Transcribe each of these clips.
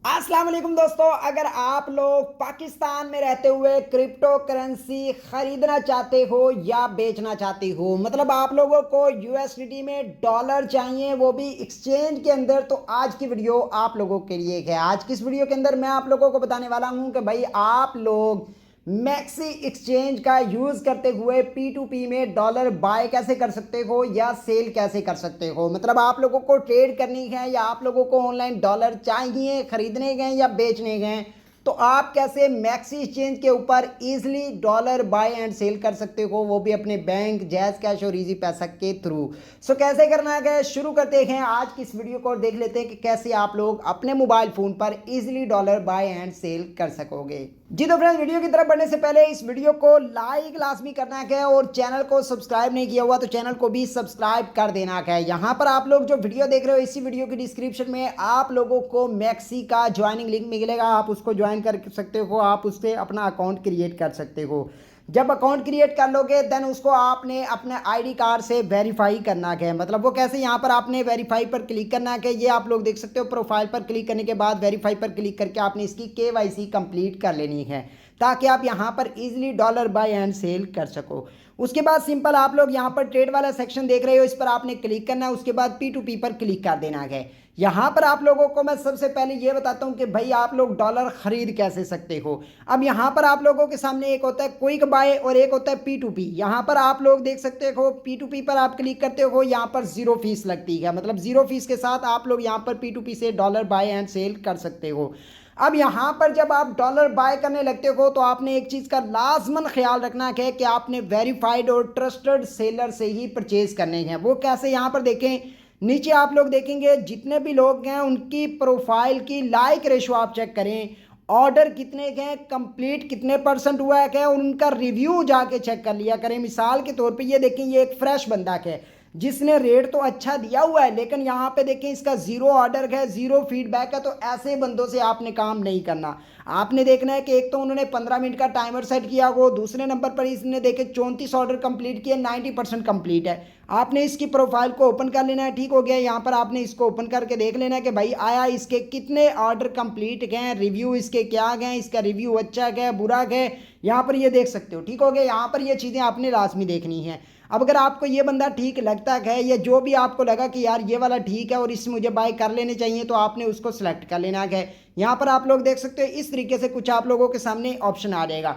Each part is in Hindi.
अस्सलाम वालेकुम दोस्तों, अगर आप लोग पाकिस्तान में रहते हुए क्रिप्टो करेंसी खरीदना चाहते हो या बेचना चाहते हो, मतलब आप लोगों को यूएसडीटी में डॉलर चाहिए, वो भी एक्सचेंज के अंदर, तो आज की वीडियो आप लोगों के लिए है। आज की इस वीडियो के अंदर मैं आप लोगों को बताने वाला हूं कि भाई आप लोग मैक्सी एक्सचेंज का यूज करते हुए P2P में डॉलर बाय कैसे कर सकते हो या सेल कैसे कर सकते हो। मतलब आप लोगों को ट्रेड करनी है या आप लोगों को ऑनलाइन डॉलर चाहिए, खरीदने गए या बेचने गए, तो आप कैसे मैक्सी एक्सचेंज के ऊपर easily dollar buy and sell कर सकते हो, वो भी अपने बैंक, जैज कैश और इजी पैसा के थ्रू। सो कैसे करना है, शुरू करते हैं आज की इस वीडियो को और देख लेते हैं कि कैसे आप लोग अपने मोबाइल फोन पर easily dollar buy and sell कर सकोगे। जी तो फ्रेंड्स, वीडियो की तरफ बढ़ने से पहले इस वीडियो को लाइक लाजमी करना है और चैनल को सब्सक्राइब नहीं किया हुआ तो चैनल को भी सब्सक्राइब कर देना है। यहाँ पर आप लोग जो वीडियो देख रहे हो, इसी वीडियो की डिस्क्रिप्शन में आप लोगों को मैक्सी का ज्वाइनिंग लिंक मिलेगा, आप उसको ज्वाइन कर सकते हो, आप उससे अपना अकाउंट क्रिएट कर सकते हो। जब अकाउंट क्रिएट कर लोगे देन उसको आपने अपने आईडी कार्ड से वेरीफाई करना है। मतलब वो कैसे, यहाँ पर आपने वेरीफाई पर क्लिक करना है, ये आप लोग देख सकते हो। प्रोफाइल पर क्लिक करने के बाद वेरीफाई पर क्लिक करके आपने इसकी केवाईसी कंप्लीट कर लेनी है ताकि आप यहाँ पर easily dollar buy and sell कर सको। उसके बाद सिंपल आप लोग यहाँ पर ट्रेड वाला सेक्शन देख रहे हो, इस पर आपने क्लिक करना है। उसके बाद P2P पर क्लिक कर देना है। यहाँ पर आप लोगों को मैं सबसे पहले ये बताता हूँ कि भाई आप लोग डॉलर खरीद कैसे सकते हो। अब यहाँ पर आप लोगों के सामने एक होता है क्विक बाय और एक होता है P2P। यहाँ पर आप लोग देख सकते हो P2P पर आप क्लिक करते हो, यहाँ पर जीरो फीस लगती है। मतलब जीरो फीस के साथ आप लोग यहाँ पर P2P से डॉलर बाय एंड सेल कर सकते हो। अब यहाँ पर जब आप डॉलर बाय करने लगते हो तो आपने एक चीज़ का लाजमन ख्याल रखना है कि आपने वेरीफाइड और ट्रस्टेड सेलर से ही परचेज करने हैं। वो कैसे, यहाँ पर देखें, नीचे आप लोग देखेंगे जितने भी लोग हैं उनकी प्रोफाइल की लाइक रेशो आप चेक करें, ऑर्डर कितने के हैं, कंप्लीट कितने परसेंट हुआ है क्या, उनका रिव्यू जाके चेक कर लिया करें। मिसाल के तौर पे ये देखें, ये एक फ्रेश बंदा है जिसने रेट तो अच्छा दिया हुआ है, लेकिन यहाँ पे देखें इसका जीरो ऑर्डर है, जीरो फीडबैक है। तो ऐसे बंदों से आपने काम नहीं करना। आपने देखना है कि एक तो उन्होंने 15 मिनट का टाइमर सेट किया हो, दूसरे नंबर पर इसने देखे 34 ऑर्डर कंप्लीट किए, 90% कंप्लीट है। आपने इसकी प्रोफाइल को ओपन कर लेना है। ठीक हो गया, यहाँ पर आपने इसको ओपन करके देख लेना है कि भाई आया इसके कितने ऑर्डर कंप्लीट गए, रिव्यू इसके क्या गए, इसका रिव्यू अच्छा गया बुरा गया, यहाँ पर ये देख सकते हो। ठीक हो गया, यहाँ पर ये चीज़ें आपने लाजमी देखनी है। अब अगर आपको ये बंदा ठीक लगता है या जो भी आपको लगा कि यार ये वाला ठीक है और इससे मुझे बाय कर लेने चाहिए, तो आपने उसको सिलेक्ट कर लेना है। यहाँ पर आप लोग देख सकते हो इस तरीके से कुछ आप लोगों के सामने ऑप्शन आ जाएगा।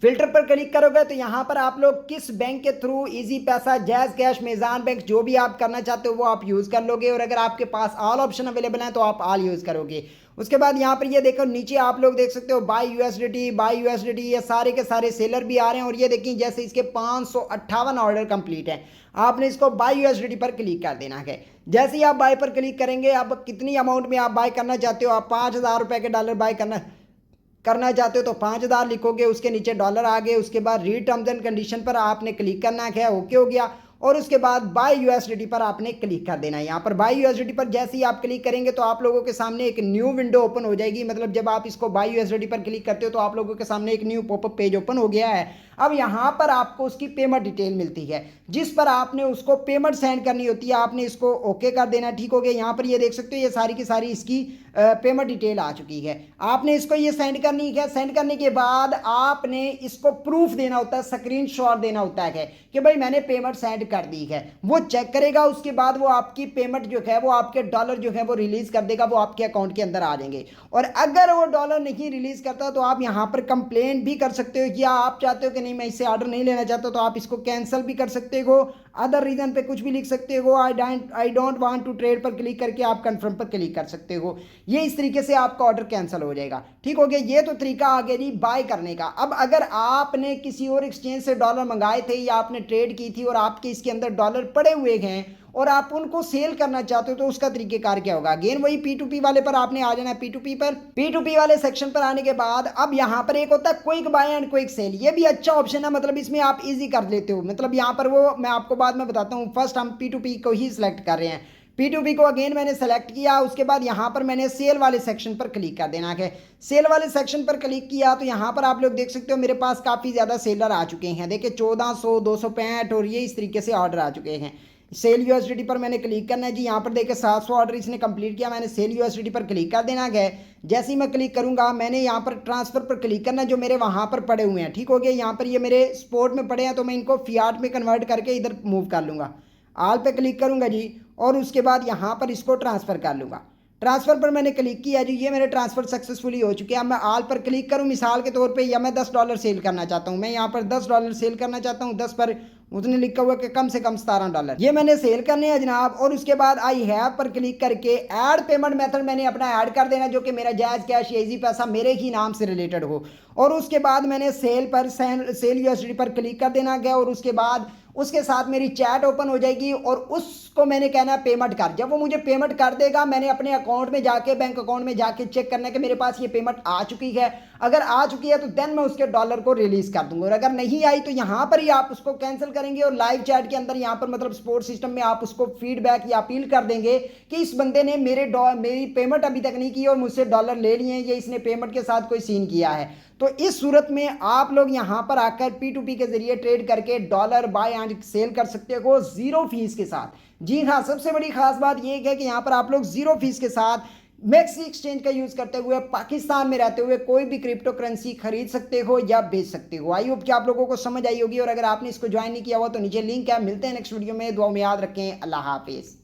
फिल्टर पर क्लिक करोगे तो यहाँ पर आप लोग किस बैंक के थ्रू, इजी पैसा, जैज कैश, मेज़ान बैंक, जो भी आप करना चाहते हो वो आप यूज़ कर लोगे। और अगर आपके पास ऑल ऑप्शन अवेलेबल हैं तो आप ऑल यूज़ करोगे। उसके बाद यहाँ पर ये देखो नीचे आप लोग देख सकते हो बाय यूएसडीटी, ये सारे के सारे सेलर भी आ रहे हैं। और ये देखिए जैसे इसके 558 ऑर्डर कंप्लीट हैं, आपने इसको बाय यूएसडीटी पर क्लिक कर देना है। जैसे ही आप बाय पर क्लिक करेंगे, अब कितनी अमाउंट में आप बाय करना चाहते हो, आप 5,000 रुपये के डॉलर बाय करना चाहते हो तो 5,000 लिखोगे, उसके नीचे डॉलर आ गए। उसके बाद रीड टर्म्स एंड कंडीशन पर आपने क्लिक करना है, ओके हो गया। और उसके बाद बाय यूएसडीटी पर आपने क्लिक कर देना है। यहाँ पर बाय यूएसडीटी पर जैसे ही आप क्लिक करेंगे तो आप लोगों के सामने एक न्यू विंडो ओपन हो जाएगी। मतलब जब आप इसको बाय यूएसडीटी पर क्लिक करते हो तो आप लोगों के सामने एक न्यू पॉपअप पेज ओपन हो गया है। अब यहाँ पर आपको उसकी पेमेंट डिटेल मिलती है जिस पर आपने उसको पेमेंट सेंड करनी होती है, आपने इसको ओके कर देना। ठीक हो गया, यहाँ पर ये देख सकते हो ये सारी की सारी इसकी पेमेंट डिटेल आ चुकी है। आपने इसको ये सेंड करनी है। सेंड करने के बाद आपने इसको प्रूफ देना होता है, स्क्रीनशॉट देना होता है कि भाई मैंने पेमेंट सेंड कर दी है। वो चेक करेगा, उसके बाद वो आपकी पेमेंट जो है, वो आपके डॉलर जो है वो रिलीज कर देगा, वो आपके अकाउंट के अंदर आ जाएंगे। और अगर वो डॉलर नहीं रिलीज करता तो आप यहाँ पर कंप्लेन भी कर सकते हो, या आप चाहते हो कि नहीं मैं इससे ऑर्डर नहीं लेना चाहता, तो आप इसको कैंसिल भी कर सकते हो। अदर रीजन पे कुछ भी लिख सकते हो, I don't want to trade पर क्लिक करके आप कंफर्म पर क्लिक कर सकते हो। ये इस तरीके से आपका ऑर्डर कैंसिल हो जाएगा। ठीक हो गया, ये तो तरीका आ गया जी बाय करने का। अब अगर आपने किसी और एक्सचेंज से डॉलर मंगाए थे या आपने ट्रेड की थी और आपके इसके अंदर डॉलर पड़े हुए हैं और आप उनको सेल करना चाहते हो, तो उसका तरीकेकार क्या होगा। अगेन वही P2P वाले पर आपने आ जाना है। P2P वाले सेक्शन पर आने के बाद अब यहाँ पर एक होता है quick buy and quick sell. ये भी अच्छा ऑप्शन है, मतलब इसमें आप इजी कर लेते हो। मतलब यहाँ पर वो मैं आपको बाद में बताता हूँ। फर्स्ट हम P2P को ही सिलेक्ट कर रहे हैं। P2P को अगेन मैंने सेलेक्ट किया, उसके बाद यहाँ पर मैंने सेल वाले सेक्शन पर क्लिक कर देना है। सेल वाले सेक्शन पर क्लिक किया तो यहाँ पर आप लोग देख सकते हो मेरे पास काफ़ी ज़्यादा सेलर आ चुके हैं। देखिए 1400, 265 और ये इस तरीके से ऑर्डर आ चुके हैं। सेल यूएसडीटी पर मैंने क्लिक करना है जी। यहाँ पर देखिए 700 ऑर्डर इसने कंप्लीट किया, मैंने सेल यूएसडीटी पर क्लिक कर देना है। जैसे ही मैं क्लिक करूंगा मैंने यहाँ पर ट्रांसफर पर क्लिक करना जो मेरे वहाँ पर पड़े हुए हैं, ठीक हो गया। यहाँ पर ये मेरे स्पोर्ट में पड़े हैं तो मैं इनको फियाट में कन्वर्ट करके इधर मूव कर लूँगा। आल पे क्लिक करूँगा जी और उसके बाद यहाँ पर इसको ट्रांसफ़र कर लूँगा। ट्रांसफ़र पर मैंने क्लिक किया जी, ये मेरे ट्रांसफ़र सक्सेसफुली हो चुके हैं। अब मैं आल पर क्लिक करूँ मिसाल के तौर पे, या मैं $10 सेल करना चाहता हूँ, मैं यहाँ पर $10 सेल करना चाहता हूँ। 10 पर उसने लिखा हुआ कि कम से कम $17 ये मैंने सेल करने हैं जनाब। और उसके बाद आई हैव पर क्लिक करके ऐड पेमेंट मेथड मैंने अपना ऐड कर देना जो कि मेरा जायज़ कैश या इजी पैसा मेरे ही नाम से रिलेटेड हो। और उसके बाद मैंने सेल पर सेल यूएसडी पर क्लिक कर देना गया और उसके बाद उसके साथ मेरी चैट ओपन हो जाएगी और उसको मैंने कहना है पेमेंट कर। जब वो मुझे पेमेंट कर देगा मैंने अपने अकाउंट में जाके बैंक अकाउंट में जाके चेक करना है कि मेरे पास ये पेमेंट आ चुकी है। अगर आ चुकी है तो देन मैं उसके डॉलर को रिलीज कर दूंगा, और अगर नहीं आई तो यहाँ पर ही आप उसको कैंसिल करेंगे और लाइव चैट के अंदर यहाँ पर मतलब सपोर्ट सिस्टम में आप उसको फीडबैक या अपील कर देंगे कि इस बंदे ने मेरी पेमेंट अभी तक नहीं की और मुझसे डॉलर ले लिए हैं, ये इसने पेमेंट के साथ कोई सीन किया है। तो इस सूरत में आप लोग यहाँ पर आकर P2P के जरिए ट्रेड करके डॉलर बाय एंड सेल कर सकते हो जीरो फीस के साथ। जी हाँ, सबसे बड़ी खास बात यह है कि यहाँ पर आप लोग जीरो फीस के साथ मैक्सी एक्सचेंज का यूज करते हुए पाकिस्तान में रहते हुए कोई भी क्रिप्टो करेंसी खरीद सकते हो या बेच सकते हो। आई होप कि आप लोगों को समझ आई होगी, और अगर आपने इसको ज्वाइन नहीं किया हुआ तो नीचे लिंक है। मिलते हैं नेक्स्ट वीडियो में, दुआ में याद रखें। अल्लाह हाफिज।